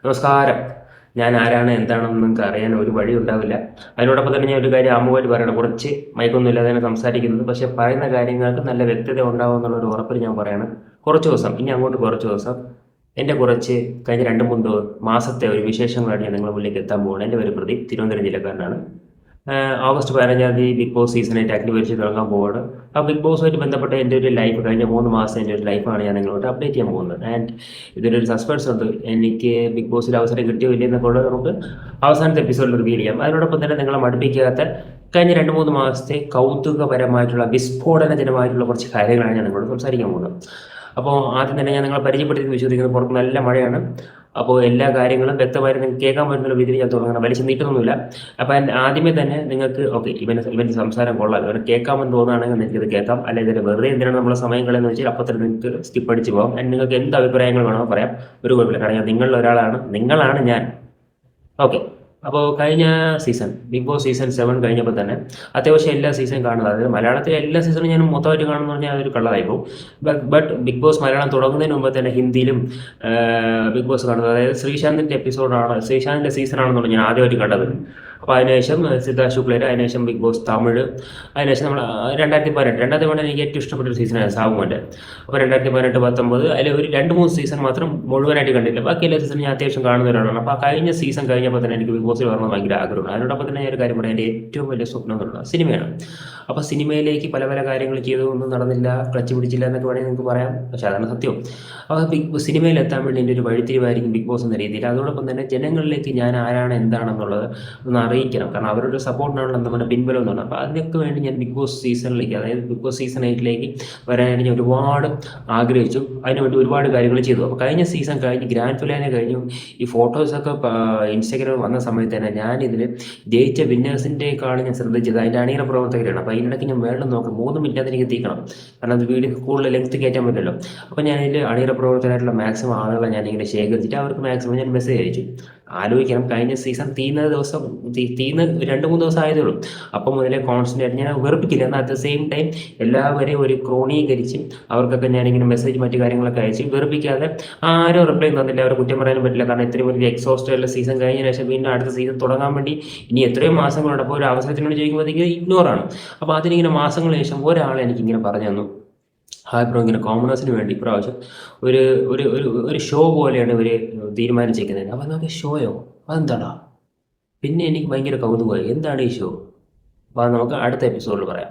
നമസ്കാരം. ഞാൻ ആരാണ് എന്താണെന്ന് നിങ്ങൾക്ക് അറിയാൻ ഒരു വഴി ഉണ്ടാവില്ല. അതിനോടൊപ്പം തന്നെ ഞാൻ ഒരു കാര്യം ആമുഖമായിട്ട് പറയണം. കുറച്ച് മൈക്കൊന്നും ഇല്ലാതെ തന്നെ സംസാരിക്കുന്നത്. പക്ഷേ പറയുന്ന കാര്യങ്ങൾക്ക് നല്ല വ്യക്തത ഉണ്ടാവും എന്നുള്ളൊരു ഉറപ്പിൽ ഞാൻ പറയാണ്. കുറച്ച് ദിവസം, ഇനി അങ്ങോട്ട് കുറച്ച് ദിവസം എൻ്റെ കുറച്ച് കഴിഞ്ഞ 2-3 മാസത്തെ ഒരു വിശേഷങ്ങളായിട്ട് ഞാൻ നിങ്ങളുടെ മുന്നിലേക്ക് എത്താൻ പോവുകയാണ്. എൻ്റെ പേര് പ്രദീപ്, തിരുവനന്തപുരം ജില്ലക്കാരനാണ്. ഓഗസ്റ്റ് 15-ാം തീയതി ബിഗ് ബോസ് സീസൺ 8 ആക്ടിവേറ്റ് തുടങ്ങാൻ പോവുകയാണ്. ആ ബിഗ് ബോസുമായിട്ട് ബന്ധപ്പെട്ട എൻ്റെ ഒരു ലൈഫ് കഴിഞ്ഞ 3 മാസം എൻ്റെ ഒരു ലൈഫാണ് ഞാൻ നിങ്ങളോട് അപ്ഡേറ്റ് ചെയ്യാൻ പോകുന്നത്. ആൻഡ് ഇതിലൊരു സസ്പെൻസ് ഉണ്ട്. എനിക്ക് ബിഗ് ബോസിൽ അവസരം കിട്ടിയോ ഇല്ലയോ എന്നൊക്കെ ഉള്ളത് നമുക്ക് അവസാനത്തെ എപ്പിസോഡിൽ റിവീൽ ചെയ്യാം. അതിനോടൊപ്പം തന്നെ നിങ്ങളെ മടുപ്പിക്കാത്ത കഴിഞ്ഞ 2-3 മാസത്തെ കൗതുകപരമായിട്ടുള്ള വിസ്ഫോടനജനമായിട്ടുള്ള കുറച്ച് കാര്യങ്ങളാണ് ഞാൻ നിങ്ങളോട് സംസാരിക്കാൻ പോകുന്നത്. അപ്പോൾ ആദ്യം തന്നെ ഞാൻ നിങ്ങളെ പരിചയപ്പെടുത്തി വിശ്വസിക്കുന്നത്, പുറത്ത് നല്ല മഴയാണ്. അപ്പോൾ എല്ലാ കാര്യങ്ങളും വ്യക്തമായിട്ട് നിങ്ങൾക്ക് കേൾക്കാൻ പറ്റുന്ന രീതിയിൽ ഞാൻ തുടങ്ങണം. വലിച്ചു നീട്ടുന്നൊന്നുമില്ല. അപ്പോൾ ആദ്യമേ തന്നെ നിങ്ങൾക്ക് ഇവൻ്റെ സംസാരം കൊള്ളാം, ഇവനെ കേൾക്കാമെന്ന് തോന്നുകയാണെങ്കിൽ നിങ്ങൾക്കിത് കേൾക്കാം. അല്ലെങ്കിൽ ഇതിൽ വെറുതെ എന്തിനാണ് നമ്മളെ സമയം കളയെന്ന് വെച്ചാൽ അപ്പോൾ തന്നെ നിങ്ങൾക്ക് സ്കിപ്പ് അടിച്ച് പോകാം. ആൻഡ് നിങ്ങൾക്ക് എന്ത് അഭിപ്രായങ്ങൾ വേണമെന്ന് പറയാം, ഒരു കുഴപ്പമില്ല. കാരണം നിങ്ങളിൽ ഒരാളാണ്, നിങ്ങളാണ് ഞാൻ. ഓക്കെ. അപ്പോൾ കഴിഞ്ഞ സീസൺ ബിഗ് ബോസ് സീസൺ 7 കഴിഞ്ഞപ്പോൾ തന്നെ അത്യാവശ്യം എല്ലാ സീസൺ കാണുന്നത്, അതായത് മലയാളത്തിലെ എല്ലാ സീസണും ഞാൻ മൊത്തമായിട്ട് കാണുമെന്ന് പറഞ്ഞാൽ അതൊരു കള്ളതായി പോകും. ബട്ട് ബിഗ് ബോസ് മലയാളം തുടങ്ങുന്നതിന് മുമ്പ് തന്നെ ഹിന്ദിയിലും ബിഗ് ബോസ് കാണുന്നത്, അതായത് ശ്രീശാന്തിൻ്റെ സീസണാണെന്നുള്ളത് ഞാൻ ആദ്യമായിട്ട് കണ്ടത്. അപ്പോൾ അതിനുശേഷം സിദ്ധാർത്ഥ് ശുക്ലയുടെ, അതിനുശേഷം ബിഗ് ബോസ് തമിഴ്, അതിനുശേഷം നമ്മൾ 2018 എനിക്ക് ഏറ്റവും ഇഷ്ടപ്പെട്ടൊരു സീസണാണ് സാവുമോൻ്റെ. അപ്പോൾ 2018-19 അതിൽ ഒരു 2-3 സീസൺ മാത്രം മുഴുവനായിട്ട് കണ്ടില്ല. ബാക്കി എല്ലാ സീസണും ഞാൻ അത്യാവശ്യം കാണുന്ന ഒരാളാണ്. അപ്പോൾ ആ കഴിഞ്ഞ സീസൺ കഴിഞ്ഞപ്പോൾ തന്നെ എനിക്ക് ബിഗ് ബോസിൽ വരണം ഭയങ്കര ആഗ്രഹമാണ്. അതിനോടൊപ്പം തന്നെ ഞാൻ ഒരു കാര്യം പറയാം, എൻ്റെ ഏറ്റവും വലിയ സ്വപ്നം എന്ന് പറയുന്നത് സിനിമയാണ്. അപ്പോൾ സിനിമയിലേക്ക് പല പല കാര്യങ്ങൾ ചെയ്തൊന്നും നടന്നില്ല, ക്ലച്ച് പിടിച്ചില്ല എന്നൊക്കെ വേണമെങ്കിൽ നിങ്ങൾക്ക് പറയാം. പക്ഷേ അതാണ് സത്യം. അപ്പോൾ സിനിമയിലെത്താൻ വേണ്ടി എൻ്റെ ഒരു വഴിത്തിരിവായിരിക്കും ബിഗ് ബോസ് എന്ന രീതിയിൽ. അതോടൊപ്പം തന്നെ ജനങ്ങളിലേക്ക് ഞാൻ ആരാണ് എന്താണെന്നുള്ളത് ഒന്ന് അറിയിക്കണം. കാരണം അവരുടെ സപ്പോർട്ടിനാണല്ലോ നമ്മുടെ പിൻബലം എന്ന് പറഞ്ഞാൽ. അപ്പോൾ അതിനൊക്കെ വേണ്ടി ഞാൻ ബിഗ് ബോസ് സീസണിലേക്ക്, അതായത് ബിഗ് ബോസ് സീസൺ 8 വരാനായിട്ട് ഞാൻ ഒരുപാട് ആഗ്രഹിച്ചു. അതിനുവേണ്ടി ഒരുപാട് കാര്യങ്ങൾ ചെയ്തു. അപ്പോൾ കഴിഞ്ഞ സീസൺ കഴിഞ്ഞ് ഗ്രാൻഡ് ഫിനാലെ കഴിഞ്ഞു ഈ ഫോട്ടോസൊക്കെ ഇൻസ്റ്റാഗ്രാമിൽ വന്ന സമയത്ത് തന്നെ ഞാനിതിൽ ജയിച്ച വിന്നേഴ്സിൻ്റെക്കാളും ഞാൻ ശ്രദ്ധിച്ചത് അതിൻ്റെ അണിയറ പ്രവർത്തകരാണ്. അപ്പോൾ അതിനിടയ്ക്ക് ഞാൻ വേണം നോക്കാം 3 മിനിറ്റ് അതിലേക്ക് എത്തിക്കണം. കാരണം അത് വീഡിയോ കൂടുതൽ ലെങ്ത് കയറ്റാൻ പറ്റില്ലല്ലോ. അപ്പോൾ ഞാനതിൽ അണിയറ പ്രവർത്തകരായിട്ടുള്ള മാക്സിമം ആളുകളെ ഞാനിങ്ങനെ ശേഖരിച്ചിട്ട് അവർക്ക് മാക്സിമം ഞാൻ മെസ്സേജ് അയച്ചു. ആലോചിക്കണം, കഴിഞ്ഞ സീസൺ തീർന്ന 2-3 ദിവസം ആയതേ ഉള്ളൂ. അപ്പം മുതലേ കോൺസ്റ്റൻ്റ് ആയിട്ട് ഞാൻ വെറുപ്പിക്കില്ല. എന്നാൽ അറ്റ് ദ സെയിം ടൈം എല്ലാവരെയും ഒരു ക്രോണീകരിച്ച് അവർക്കൊക്കെ ഞാനിങ്ങനെ മെസ്സേജ് മറ്റു കാര്യങ്ങളൊക്കെ അയച്ച് വെറുപ്പിക്കാതെ ആരും റിപ്ലൈ തന്നില്ല. അവരെ കുറ്റം പറയാനും പറ്റില്ല. കാരണം ഇത്രയും വലിയ എക്സോസ്റ്റ് ഉള്ള സീസൺ കഴിഞ്ഞ ശേഷം വീണ്ടും അടുത്ത സീസൺ തുടങ്ങാൻ വേണ്ടി ഇനി എത്രയോ മാസങ്ങളുണ്ട്. അപ്പോൾ ഒരു അവസരത്തിനോട് ചോദിക്കുമ്പോഴത്തേക്ക് ഇഗ്നോറാണ്. അപ്പോൾ അതിനിങ്ങനെ മാസങ്ങൾക്ക് ശേഷം ഒരാളെ എനിക്കിങ്ങനെ പറഞ്ഞു തന്നു, ഹായ് ബ്രോ, ഇങ്ങനെ കോമണേഴ്സിന് വേണ്ടി ഇപ്രാവശ്യം ഒരു ഒരു ഒരു ഷോ പോലെയാണ് ഇവർ തീരുമാനിച്ചിരിക്കുന്നത്. അപ്പോൾ നമുക്ക് ഷോയോ, അതെന്താടാ? പിന്നെ എനിക്ക് ഭയങ്കര കൗതുകമായി, എന്താണ് ഈ ഷോ? അപ്പോൾ അത് നമുക്ക് അടുത്ത എപ്പിസോഡിൽ പറയാം.